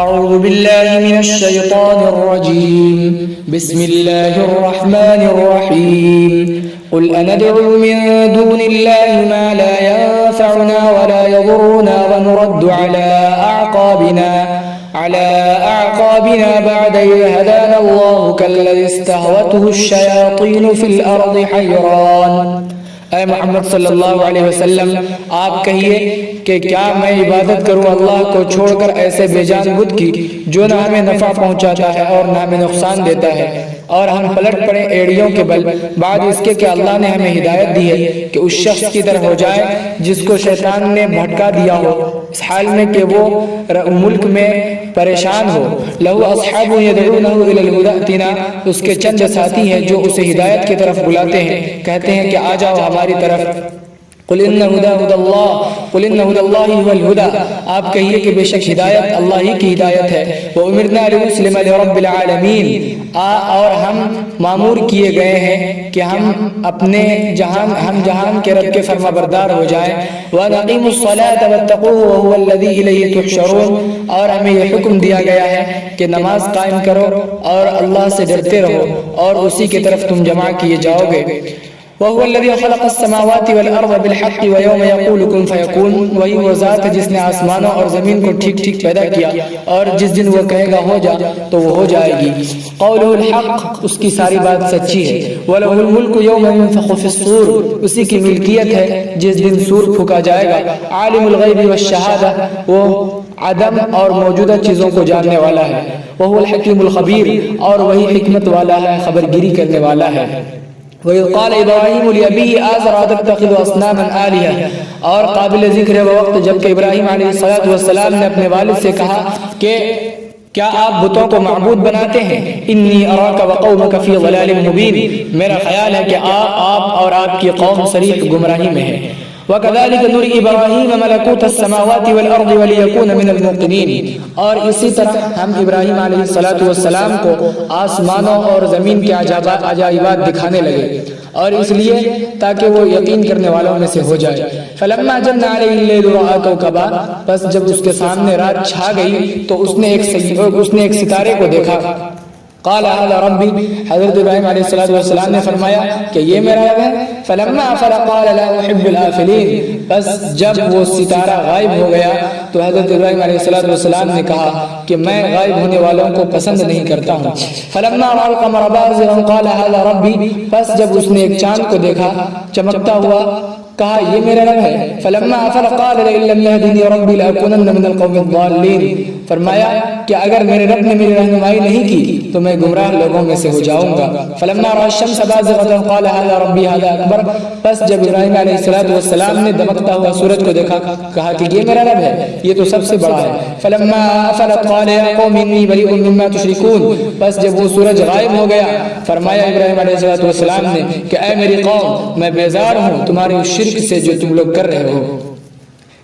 أعوذ بالله من الشيطان الرجيم بسم الله الرحمن الرحيم قل أندعو من دون الله ما لا ينفعنا ولا يضرنا ونرد على أعقابنا بعد إذ هدانا الله كالذي استهوته الشياطين في الأرض حيران۔ اے محمد صلی اللہ علیہ وسلم آپ کہیے کہ کیا میں عبادت کروں اللہ کو چھوڑ کر ایسے بے جان بت کی جو نہ ہمیں نفع پہنچاتا ہے اور نہ ہمیں نقصان دیتا ہے، اور ہم پلٹ پڑے ایڑیوں کے بل بعد اس کے کہ اللہ نے ہمیں ہدایت دی ہے کہ اس شخص کی طرح ہو جائے جس کو شیطان نے بھٹکا دیا ہو اس حال میں کہ وہ ملک میں پریشان ہو۔ لہو اصحاب یدعونہ الی الہدی ائتنا، اس کے چند ساتھی ہیں جو اسے ہدایت کی طرف بلاتے ہیں، کہتے ہیں کہ آ جاؤ ہماری طرف۔ قل ان ہدی اللہ هو الہدی، آپ کہیے کہ بے شک ہدایت اللہ ہی کی ہدایت ہے۔ وامرنا لنسلم لرب العالمین، اور ہم مامور کیے گئے ہیں کہ ہم جہان کے رب کے فرما بردار ہو جائیں۔ ونقیم الصلاۃ واتقوہ وهو الذی الیہ تحشرون، اور ہمیں یہ حکم دیا گیا ہے کہ نماز قائم کرو اور اللہ سے ڈرتے رہو اور اسی کی طرف تم جمع کیے جاؤ گے۔ وهو الذي خلق السماوات والارض بالحق ويوم يقول كن فيكون، وہی وہ ذات ہے جس نے آسمانوں اور زمین کو ٹھیک ٹھیک پیدا کیا اور جس دن وہ کہے گا ہو جا تو وہ ہو جائے گی۔ قوله الحق، اس کی ساری بات سچی ہے۔ وله الملك يوم ينفخ في الصور، اسی کی ملکیت ہے جس دن سور پھونکا جائے گا۔ عالم الغیب والشہادہ، وہ عدم اور موجودہ چیزوں کو جاننے والا ہے۔ وهو الحکیم الخبیر، اور وہی حکمت والا ہے، خبر گیری کرنے والا ہے۔ وَإِذْ قَالَ إِبْرَاهِيمُ لِأَبِيهِ آزَرَ أَتَتَّخِذُ أَصْنَامًا آلِهَةً، اور قابل ذکر ہے وہ وقت جب کہ ابراہیم علیہ السلام نے اپنے والد سے کہا کہ کیا آپ بتوں کو معبود بناتے ہیں؟ انی اراک وقومک فی ضلال مبین، میرا خیال ہے کہ آپ اور آپ کی قوم صریح گمراہی میں ہے۔ وَكَذَلِكَ نُرِي إِبْرَاهِيمَ مَلَكُوتَ السَّمَاوَاتِ وَالْأَرْضِ وَلِيَكُونَ مِنَ الْمُوقِنِينَ، اور اسی طرح ہم ابراہیم علیہ السلام کو آسمانوں اور زمین کے عجائبات دکھانے لگے، اور اس لیے تاکہ وہ یقین کرنے والوں میں سے ہو جائے۔ فَلَمَّا جَنَّ عَلَيْهِ اللَّيْلُ رَأَىٰ كَوْكَبًا، بس جب اس کے سامنے رات چھا گئی تو اس نے ایک ستارے کو دیکھا۔ قال هذا ربی، حضرت ابراہیم علیہ السلام نے فرمایا کہ یہ میرا رب ہے۔ فلما افل قال لا احب الآفلین، بس جب وہ ستارہ غائب ہو گیا تو حضرت ابراہیم علیہ السلام نے کہا کہ میں غائب ہونے والوں کو پسند نہیں کرتا ہوں۔ فلما رأى القمر بازغا قال هذا ربی، بس جب اس نے ایک چاند کو دیکھا چمکتا ہوا کہا یہ میرا رب ہے۔ فلما افل قال لئن لم يهدني ربي لأكونن من القوم الضالين، فرمایا کہ اگر میرے رب نے میری رہنمائی نہیں کی تو میں گمراہ لوگوں میں سے ہو جاؤں گا۔ فلما رأى الشمس بازغة قال هذا ربي هذا اکبر، بس جب ابراہیم علیہ السلام نے دمکتا ہوا سورج کو دیکھا کہا کہ یہ میرا رب ہے، یہ تو سب سے بڑا ہے۔ فلما افلت قال يا قوم اني بريء مما تشركون، بس جب وہ سورج غائب ہو گیا فرمایا ابراہیم علیہ السلام نے کہ اے میری قوم میں بیزار ہوں تمہاری شرک سے جو تم لوگ کر رہے ہو۔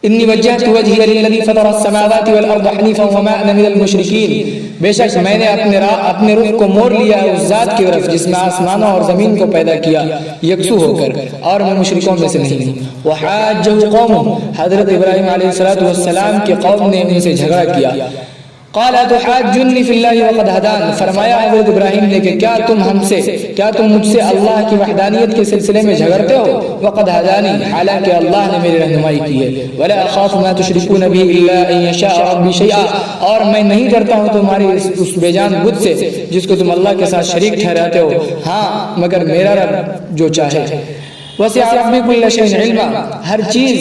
انی وجہت وجہی للذی فطر السماوات والارض حنیفا وما انا من المشرکین، بے شک میں نے اپنے رخ کو موڑ لیا ہے اس ذات کی طرف جس نے آسمانوں اور زمین کو پیدا کیا یکسو ہو کر، اور میں مشرکوں میں سے نہیں ہوں۔ وحاجہ قوم، حضرت ابراہیم علیہ السلام کی قوم نے ان سے جھگڑا کیا۔ قال تحاجنی فی اللہ وقد ہدان، فرمایا حضرت ابراہیم نے کہ کیا تم مجھ سے اللہ کی وحدانیت کے سلسلے میں جھگڑتے ہو؟ وقد ہدانی، حالانکہ اللہ نے میری رہنمائی کی ہے۔ ولا اخاف ما تشركون به الا ان يشاء ربي شيئا، اور میں نہیں ڈرتا ہوں تمہاری اس بے جان بت سے جس کو تم اللہ کے ساتھ شریک ٹھہراتے ہو، ہاں مگر میرا رب جو چاہے۔ وسع ربي كل شيء علما، ہر چیز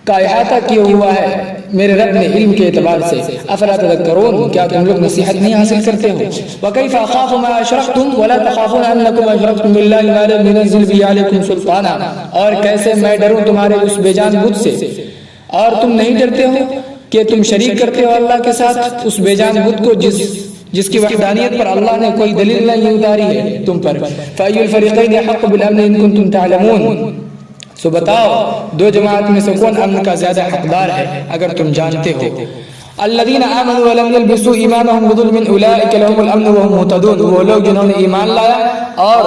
کا احاطہ کیا ہوا ہے میرے رب نے علم کے اعتبار سے۔ افلا تذکرون، کیا تم لوگ نصیحت نہیں حاصل کرتے ہو؟ وکیف اخاف ما اشرکتم ولا تخافون انکم اشرکتم باللہ ما لم ينزل به علیکم سلطانا، اور کیسے میں ڈروں تمہارے اس بے جان بت سے، اور تم نہیں ڈرتے ہو کہ تم شریک کرتے ہو اللہ کے ساتھ اس بے جان بت کو جس کی وحدانیت پر اللہ نے کوئی دلیل نہیں اتاری ہے تم پر۔ فأي الفریقین احق بالامن ان کنتم تعلمون، سو بتاؤ دو جماعت میں سے کون امن کا زیادہ حقدار ہے اگر تم جانتے ہو۔ الذین آمنوا ولم یلبسوا ایمانهم بظلم اولئک لهم الامن وهم مهتدون، وہ لوگ جنہوں نے ایمان لایا اور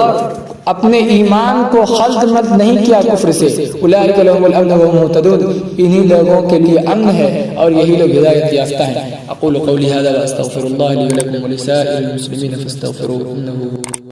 اپنے ایمان کو خلط مت نہیں کیا کفر سے، اولئک لهم الامن وهم مهتدون، انہی لوگوں کے لیے امن ہے اور یہی لوگ ہدایت یافتہ ہیں۔ اقول قولی هذا واستغفر الله لي ولكم ولسائر المسلمين فاستغفروه انه